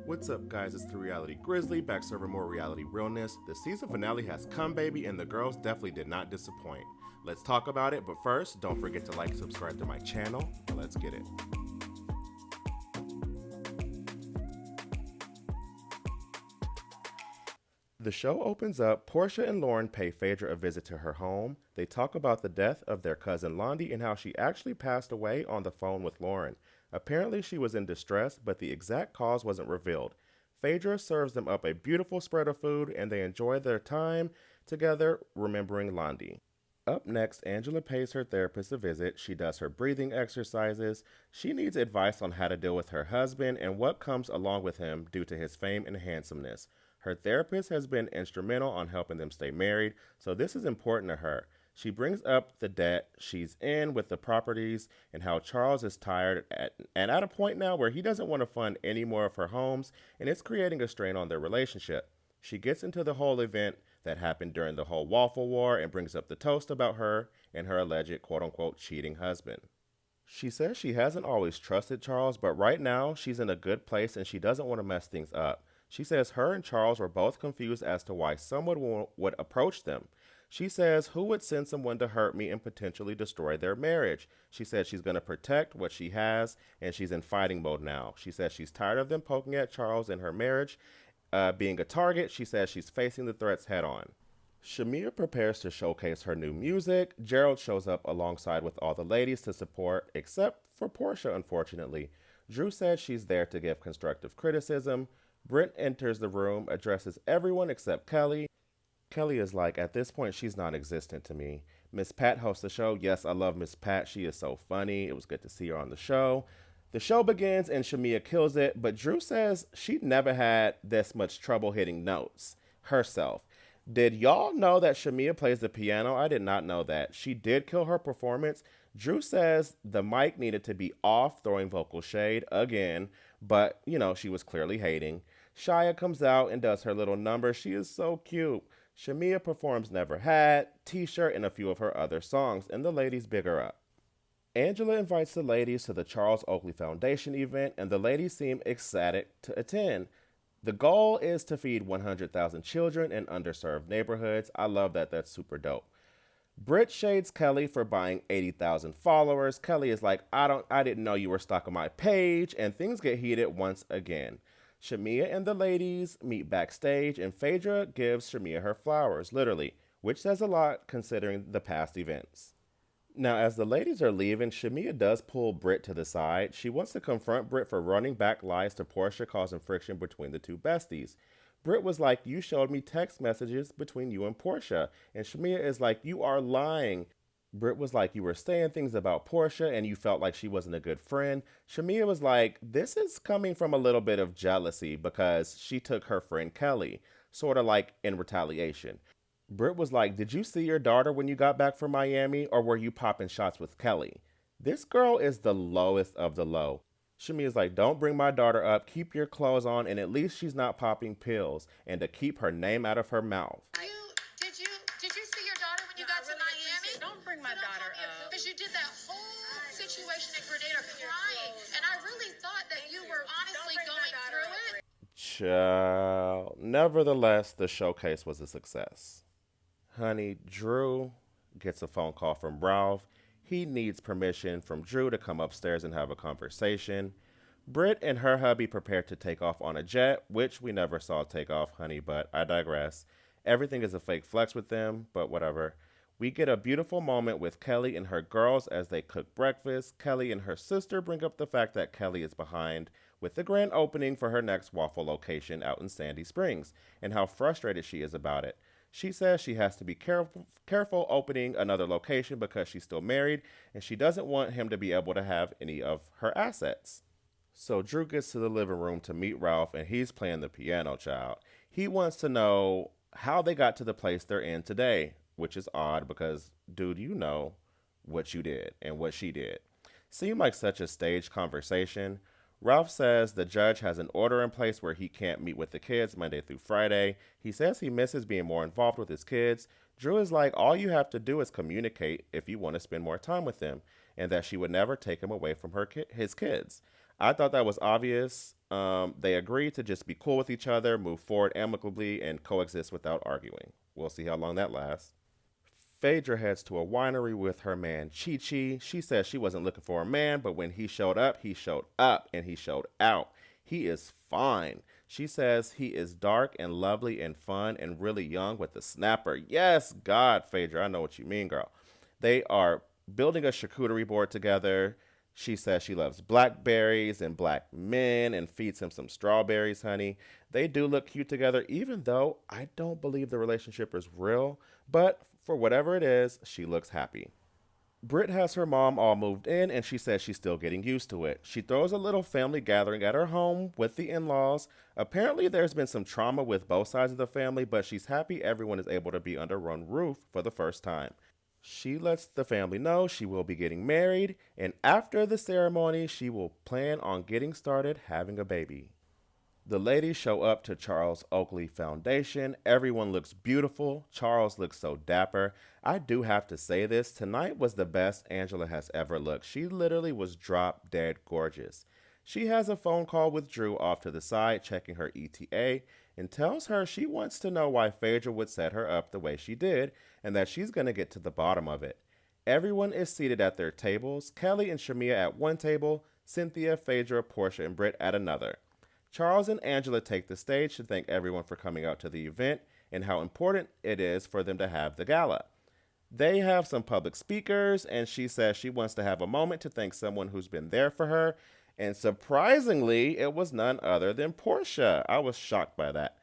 What's up, guys? It's the Reality Grizzly, back serving more reality realness. The season finale has come, baby, and the girls definitely did not disappoint. Let's talk about it, but first, don't forget to like and subscribe to my channel, and let's get it. The show opens up. Porsha and Lauren pay Fedra a visit to her home. They talk about the death of their cousin Londi and how she actually passed away on the phone with Lauren. Apparently she was in distress, but the exact cause wasn't revealed. Fedra serves them up a beautiful spread of food and they enjoy their time together remembering Londi. Up next, Angela pays her therapist a visit. She does her breathing exercises. She needs advice on how to deal with her husband and what comes along with him due to his fame and handsomeness. Her therapist has been instrumental on helping them stay married, so this is important to her. She brings up the debt she's in with the properties and how Charles is tired and at a point now where he doesn't want to fund any more of her homes, and it's creating a strain on their relationship. She gets into the whole event that happened during the whole waffle war and brings up the toast about her and her alleged quote-unquote cheating husband. She says she hasn't always trusted Charles, but right now she's in a good place and she doesn't want to mess things up. She says her and Charles were both confused as to why someone would approach them. She says, who would send someone to hurt me and potentially destroy their marriage? She said she's going to protect what she has, and she's in fighting mode now. She says she's tired of them poking at Charles and her marriage being a target. She says she's facing the threats head on. Shamia prepares to showcase her new music. Gerald shows up alongside with all the ladies to support, except for Porsha, unfortunately. Drew says she's there to give constructive criticism. Britt enters the room, addresses everyone except Kelly. Kelly is like, at this point, she's non-existent to me. Miss Pat hosts the show. Yes, I love Miss Pat. She is so funny. It was good to see her on the show. The show begins and Shamia kills it, but Drew says she never had this much trouble hitting notes herself. Did y'all know that Shamia plays the piano? I did not know that. She did kill her performance. Drew says the mic needed to be off, throwing vocal shade again, but, she was clearly hating. Shia comes out and does her little number. She is so cute. Shamia performs Never Had, T-shirt, and a few of her other songs, and the ladies big her up. Angela invites the ladies to the Charles Oakley Foundation event, and the ladies seem ecstatic to attend. The goal is to feed 100,000 children in underserved neighborhoods. I love that. That's super dope. Britt shades Kelly for buying 80,000 followers. Kelly is like, I didn't know you were stalking my page, and things get heated once again. Shemia and the ladies meet backstage, and Fedra gives Shemia her flowers, literally, which says a lot considering the past events. Now, as the ladies are leaving, Shemia does pull Britt to the side. She wants to confront Britt for running back lies to Porsha, causing friction between the two besties. Britt was like, you showed me text messages between you and Porsha. And Shemia is like, you are lying. Britt was like, you were saying things about Porsha and you felt like she wasn't a good friend. Shemia was like, this is coming from a little bit of jealousy because she took her friend Kelly, sort of like in retaliation. Britt was like, did you see your daughter when you got back from Miami, or were you popping shots with Kelly? This girl is the lowest of the low. Shamia's like, don't bring my daughter up, keep your clothes on, and at least she's not popping pills, and to keep her name out of her mouth. Did you see your daughter when you got to Miami? Don't bring my daughter up. Because you did that whole situation at Grenada crying, and I really thought that you were honestly going through it. Child. Nevertheless, the showcase was a success. Honey, Drew gets a phone call from Ralph. He needs permission from Drew to come upstairs and have a conversation. Britt and her hubby prepare to take off on a jet, which we never saw take off, honey, but I digress. Everything is a fake flex with them, but whatever. We get a beautiful moment with Kelly and her girls as they cook breakfast. Kelly and her sister bring up the fact that Kelly is behind with the grand opening for her next waffle location out in Sandy Springs and how frustrated she is about it. She says she has to be careful opening another location because she's still married and she doesn't want him to be able to have any of her assets. So Drew gets to the living room to meet Ralph and he's playing the piano, child. He wants to know how they got to the place they're in today, which is odd because, dude, you know what you did and what she did. Seemed like such a staged conversation. Ralph says the judge has an order in place where he can't meet with the kids Monday through Friday. He says he misses being more involved with his kids. Drew is like, all you have to do is communicate if you want to spend more time with them, and that she would never take him away from his kids. I thought that was obvious. They agree to just be cool with each other, move forward amicably, and coexist without arguing. We'll see how long that lasts. Phaedra heads to a winery with her man Chi Chi. She says she wasn't looking for a man, but when he showed up, and he showed out. He is fine. She says he is dark and lovely and fun and really young with the snapper. Yes, God, Phaedra, I know what you mean, girl. They are building a charcuterie board together. She says she loves blackberries and black men and feeds him some strawberries, honey. They do look cute together, even though I don't believe the relationship is real. But for whatever it is, she looks happy. Britt has her mom all moved in, and she says she's still getting used to it. She throws a little family gathering at her home with the in-laws. Apparently, there's been some trauma with both sides of the family, but she's happy everyone is able to be under one roof for the first time. She lets the family know she will be getting married, and after the ceremony, she will plan on getting started having a baby. The ladies show up to Charles Oakley Foundation. Everyone looks beautiful. Charles looks so dapper. I do have to say this. Tonight was the best Angela has ever looked. She literally was drop dead gorgeous. She has a phone call with Drew off to the side, checking her ETA, and tells her she wants to know why Phaedra would set her up the way she did, and that she's going to get to the bottom of it. Everyone is seated at their tables. Kelly and Shamia at one table, Cynthia, Phaedra, Porsha, and Britt at another. Charles and Angela take the stage to thank everyone for coming out to the event and how important it is for them to have the gala. They have some public speakers, and she says she wants to have a moment to thank someone who's been there for her. And surprisingly, it was none other than Porsha. I was shocked by that.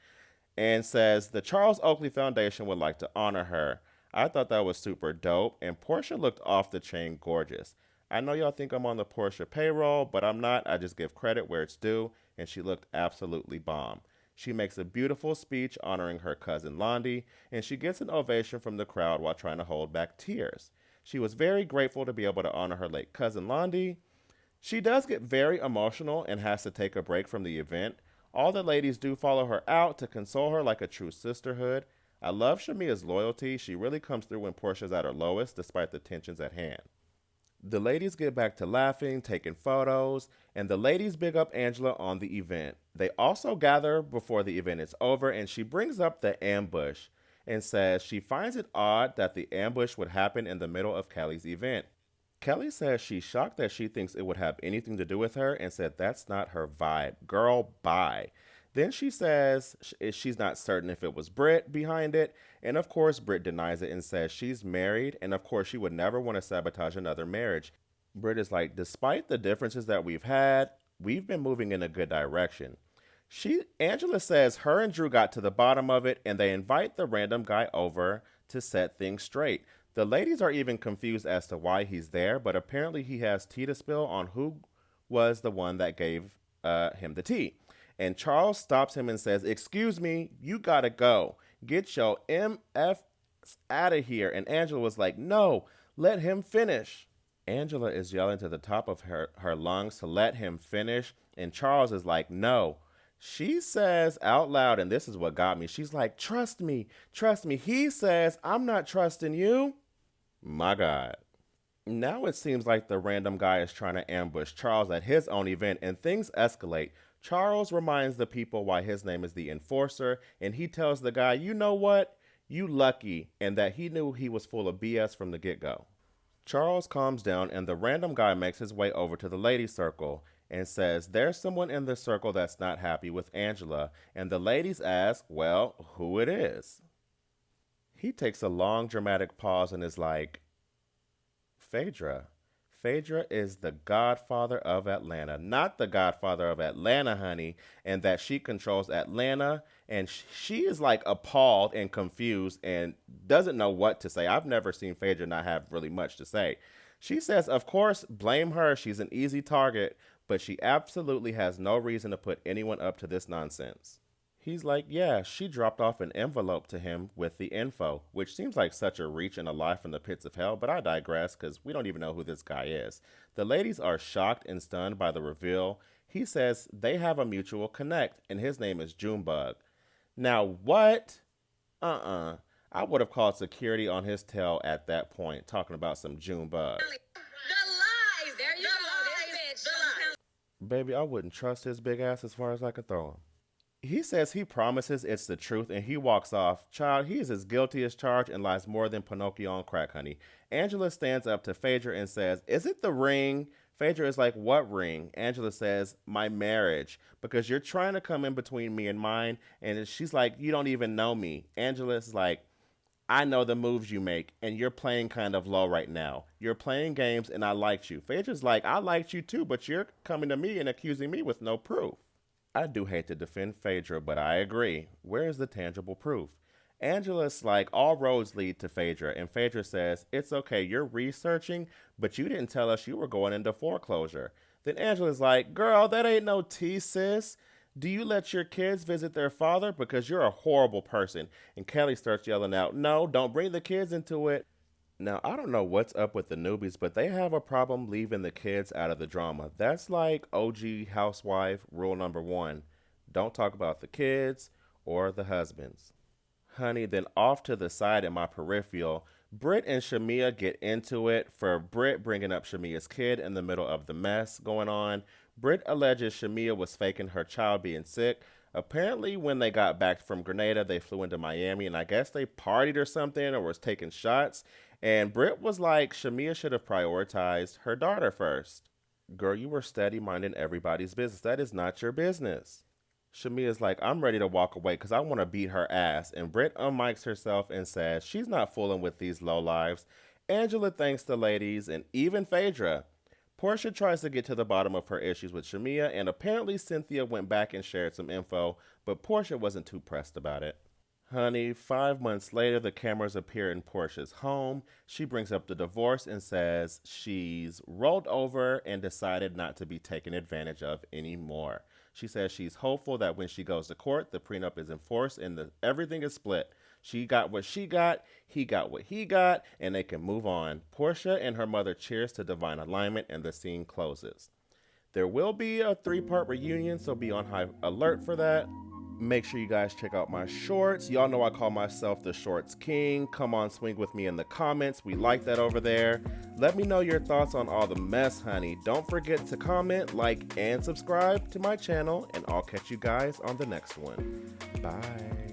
And says the Charles Oakley Foundation would like to honor her. I thought that was super dope, and Porsha looked off the chain gorgeous. I know y'all think I'm on the Porsha payroll, but I'm not. I just give credit where it's due, and she looked absolutely bomb. She makes a beautiful speech honoring her cousin Londi, and she gets an ovation from the crowd while trying to hold back tears. She was very grateful to be able to honor her late cousin Londi. She does get very emotional and has to take a break from the event. All the ladies do follow her out to console her like a true sisterhood. I love Shamia's loyalty. She really comes through when Portia's at her lowest, despite the tensions at hand. The ladies get back to laughing, taking photos, and the ladies big up Angela on the event. They also gather before the event is over, and she brings up the ambush and says she finds it odd that the ambush would happen in the middle of Kelly's event. Kelly says she's shocked that she thinks it would have anything to do with her and said that's not her vibe. Girl, bye. Then she says she's not certain if it was Britt behind it. And of course, Britt denies it and says she's married. And of course, she would never want to sabotage another marriage. Britt is like, despite the differences that we've had, we've been moving in a good direction. Angela says her and Drew got to the bottom of it and they invite the random guy over to set things straight. The ladies are even confused as to why he's there, but apparently he has tea to spill on who was the one that gave him the tea. And Charles stops him and says, "Excuse me, you gotta go. Get your MF out of here." And Angela was like, "No, let him finish." Angela is yelling to the top of her lungs to let him finish. And Charles is like, "No." She says out loud, and this is what got me. She's like, trust me. He says, "I'm not trusting you." My God. Now it seems like the random guy is trying to ambush Charles at his own event, and things escalate. Charles reminds the people why his name is the Enforcer, and he tells the guy, you know what? You lucky, and that he knew he was full of BS from the get-go. Charles calms down, and the random guy makes his way over to the ladies' circle and says there's someone in the circle that's not happy with Angela, and the ladies ask, well, who it is. He takes a long dramatic pause and is like, Phaedra. Phaedra is the godfather of Atlanta, not the godfather of Atlanta, honey, and that she controls Atlanta, and she is like appalled and confused and doesn't know what to say. I've never seen Phaedra not have really much to say. She says, of course, blame her. She's an easy target, but she absolutely has no reason to put anyone up to this nonsense. He's like, yeah, she dropped off an envelope to him with the info, which seems like such a reach and a lie from the pits of hell, but I digress because we don't even know who this guy is. The ladies are shocked and stunned by the reveal. He says they have a mutual connect, and his name is Junebug. Now, what? I would have called security on his tail at that point, talking about some Junebug. The lies! There you go, this bitch. Baby, I wouldn't trust his big ass as far as I could throw him. He says he promises it's the truth and he walks off. Child, he is as guilty as charged and lies more than Pinocchio on crack, honey. Angela stands up to Phaedra and says, "Is it the ring?" Phaedra is like, "What ring?" Angela says, "My marriage, because you're trying to come in between me and mine." And she's like, "You don't even know me." Angela's like, "I know the moves you make, and you're playing kind of low right now. You're playing games, and I liked you." Phaedra's like, "I liked you too, but you're coming to me and accusing me with no proof." I do hate to defend Phaedra, but I agree. Where is the tangible proof? Angela's like, "All roads lead to Phaedra," and Phaedra says, "It's okay, you're researching, but you didn't tell us you were going into foreclosure." Then Angela's like, "Girl, that ain't no tea, sis. Do you let your kids visit their father? Because you're a horrible person." And Kelly starts yelling out, "No, don't bring the kids into it." Now, I don't know what's up with the newbies, but they have a problem leaving the kids out of the drama. That's like OG housewife rule number one. Don't talk about the kids or the husbands. Honey, then off to the side in my peripheral, Britt and Shamia get into it for Britt bringing up Shamia's kid in the middle of the mess going on. Britt alleges Shamia was faking her child being sick. Apparently, when they got back from Grenada, they flew into Miami, and I guess they partied or something or was taking shots. And Britt was like, Shamia should have prioritized her daughter first. Girl, you were steady minding everybody's business. That is not your business. Shamia's like, "I'm ready to walk away because I want to beat her ass." And Britt unmics herself and says she's not fooling with these lowlives. Angela thanks the ladies and even Phaedra. Porsha tries to get to the bottom of her issues with Shamia, and apparently Cynthia went back and shared some info, but Porsha wasn't too pressed about it. Honey, 5 months later, the cameras appear in Portia's home. She brings up the divorce and says she's rolled over and decided not to be taken advantage of anymore. She says she's hopeful that when she goes to court, the prenup is enforced and everything is split. She got what she got, he got what he got, and they can move on. Porsha and her mother cheers to divine alignment, and the scene closes. There will be a 3-part reunion, so be on high alert for that. Make sure you guys check out my shorts. Y'all know I call myself the Shorts King. Come on, swing with me in the comments. We like that over there. Let me know your thoughts on all the mess, honey. Don't forget to comment, like, and subscribe to my channel, and I'll catch you guys on the next one. Bye.